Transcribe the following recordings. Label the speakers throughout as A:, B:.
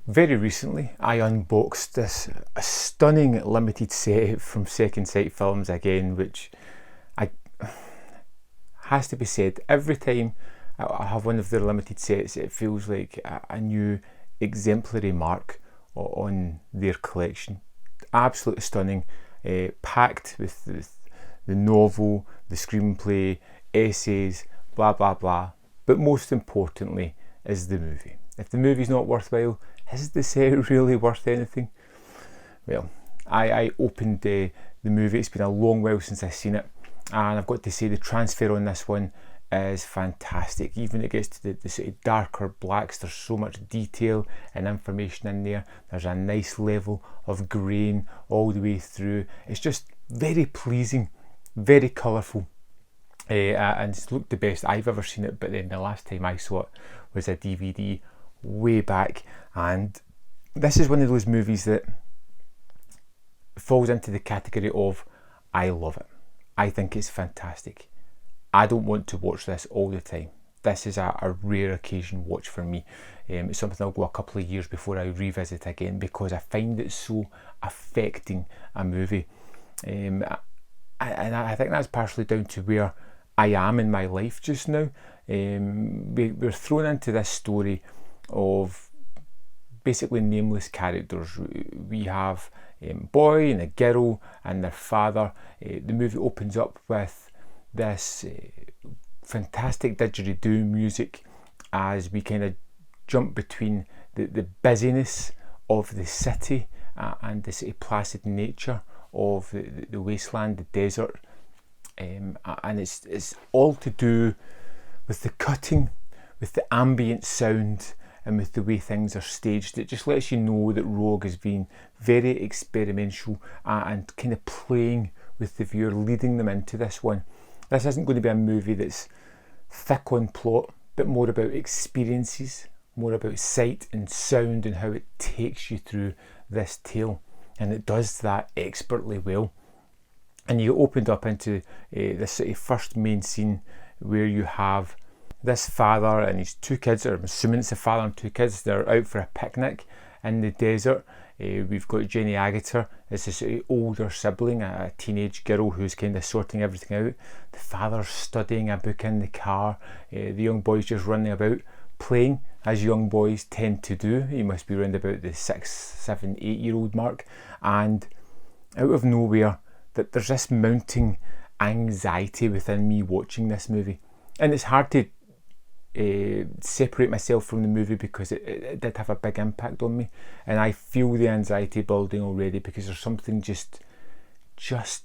A: Very recently, I unboxed this stunning limited set from Second Sight Films again, which has to be said, every time I have one of their limited sets, it feels like a new exemplary mark on their collection. Absolutely stunning, packed with the novel, the screenplay, essays, blah blah blah. But most importantly is the movie. If the movie's not worthwhile, is the set really worth anything? Well, I opened the movie. It's been a long while since I've seen it, and I've got to say the transfer on this one is fantastic. Even it gets to the sort of darker blacks, there's so much detail and information in there. There's a nice level of grain all the way through. It's just very pleasing, very colourful, and it's looked the best I've ever seen it. But then the last time I saw it was a DVD way back, and this is one of those movies that falls into the category of I love it. I think it's fantastic. I don't want to watch this all the time. This is a rare occasion watch for me. It's something I'll go a couple of years before I revisit again, because I find it so affecting a movie. And I think that's partially down to where I am in my life just now. We're thrown into this story of basically nameless characters. We have a boy and a girl and their father. The movie opens up with this fantastic didgeridoo music as we kind of jump between the busyness of the city and the sort of placid nature of the wasteland, the desert, and it's all to do with the cutting, with the ambient sound, and with the way things are staged. It just lets you know that Roeg has been very experimental and kind of playing with the viewer, leading them into this one. This isn't going to be a movie that's thick on plot, but more about experiences, more about sight and sound and how it takes you through this tale. And it does that expertly well. And you opened up into this sort of first main scene where you have this father and his two kids, or I'm assuming it's a father and two kids. They're out for a picnic in the desert. We've got Jenny Agutter as this sort of older sibling, a teenage girl who's kind of sorting everything out. The father's studying a book in the car. The young boy's just running about playing, as young boys tend to do. He must be around about the 6, 7, 8-year-old mark. And out of nowhere, that there's this mounting anxiety within me watching this movie. And it's hard to separate myself from the movie because it did have a big impact on me, and I feel the anxiety building already because there's something just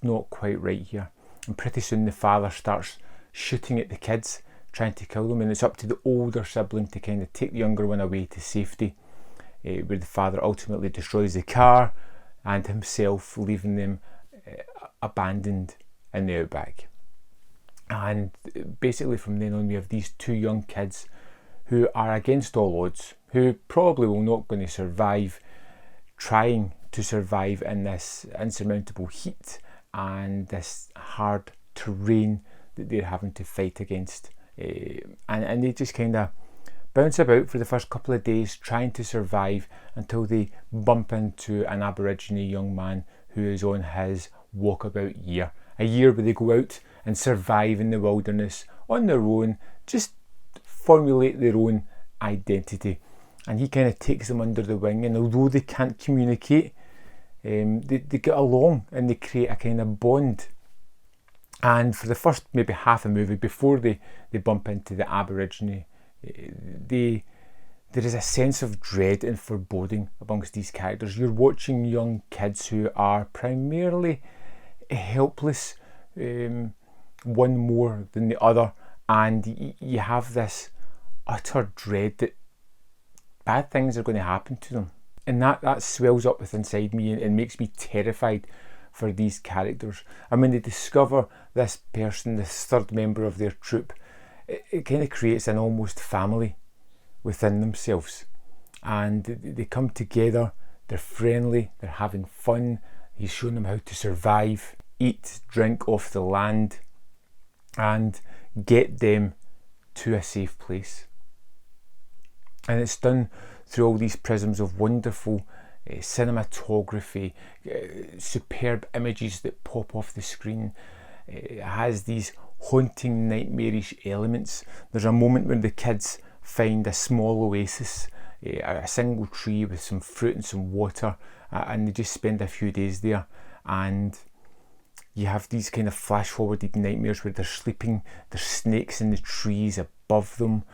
A: not quite right here. And pretty soon the father starts shooting at the kids, trying to kill them, and it's up to the older sibling to kind of take the younger one away to safety, where the father ultimately destroys the car and himself, leaving them abandoned in the outback. And basically from then on we have these two young kids who are against all odds, who probably will not going to survive, trying to survive in this insurmountable heat and this hard terrain that they're having to fight against. And they just kind of bounce about for the first couple of days trying to survive until they bump into an Aboriginal young man who is on his walkabout year. A year where they go out and survive in the wilderness on their own, just formulate their own identity. And he kind of takes them under the wing, and although they can't communicate, they get along and they create a kind of bond. And for the first maybe half a movie, before they bump into the Aborigine, there is a sense of dread and foreboding amongst these characters. You're watching young kids who are primarily helpless, one more than the other, and you have this utter dread that bad things are going to happen to them, and that swells up within inside me and makes me terrified for these characters. And when they discover this person, this third member of their troop, it kind of creates an almost family within themselves, and they come together, they're friendly, they're having fun. He's showing them how to survive, eat, drink off the land, and get them to a safe place. And it's done through all these prisms of wonderful cinematography, superb images that pop off the screen. It has these haunting, nightmarish elements. There's a moment when the kids find a small oasis, a single tree with some fruit and some water, and they just spend a few days there, and you have these kind of flash forwarded nightmares where they're sleeping, there's snakes in the trees above them.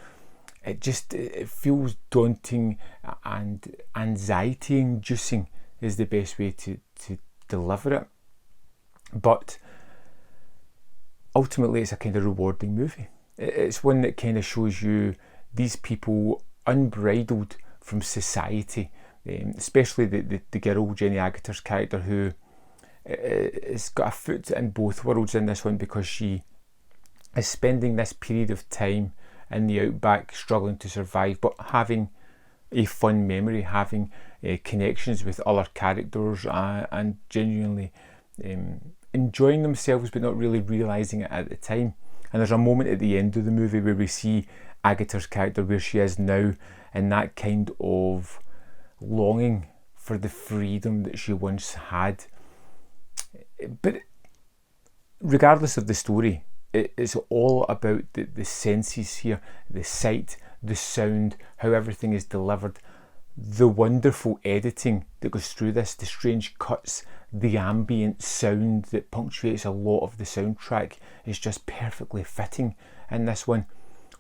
A: It feels daunting and anxiety inducing is the best way to deliver it. But ultimately it's a kind of rewarding movie. It's one that kind of shows you these people unbridled from society, especially the girl, Jenny Agutters' character, who has got a foot in both worlds in this one, because she is spending this period of time in the outback struggling to survive, but having a fun memory, having connections with other characters, and genuinely enjoying themselves but not really realising it at the time. And there's a moment at the end of the movie where we see Agutters' character where she is now, in that kind of longing for the freedom that she once had. But regardless of the story, it's all about the senses here, the sight, the sound, how everything is delivered, the wonderful editing that goes through this, the strange cuts, the ambient sound that punctuates a lot of the soundtrack is just perfectly fitting in this one.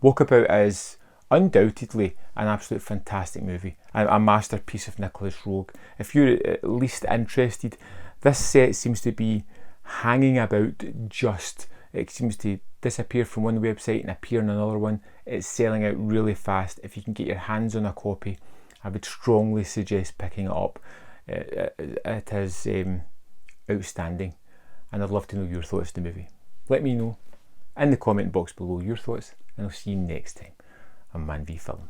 A: Walkabout is undoubtedly an absolute fantastic movie, a masterpiece of Nicolas Roeg. If you're at least interested, this set seems to be hanging about just. It seems to disappear from one website and appear on another one. It's selling out really fast. If you can get your hands on a copy, I would strongly suggest picking it up. It is outstanding, and I'd love to know your thoughts on the movie. Let me know in the comment box below your thoughts, and I'll see you next time on Man v Film.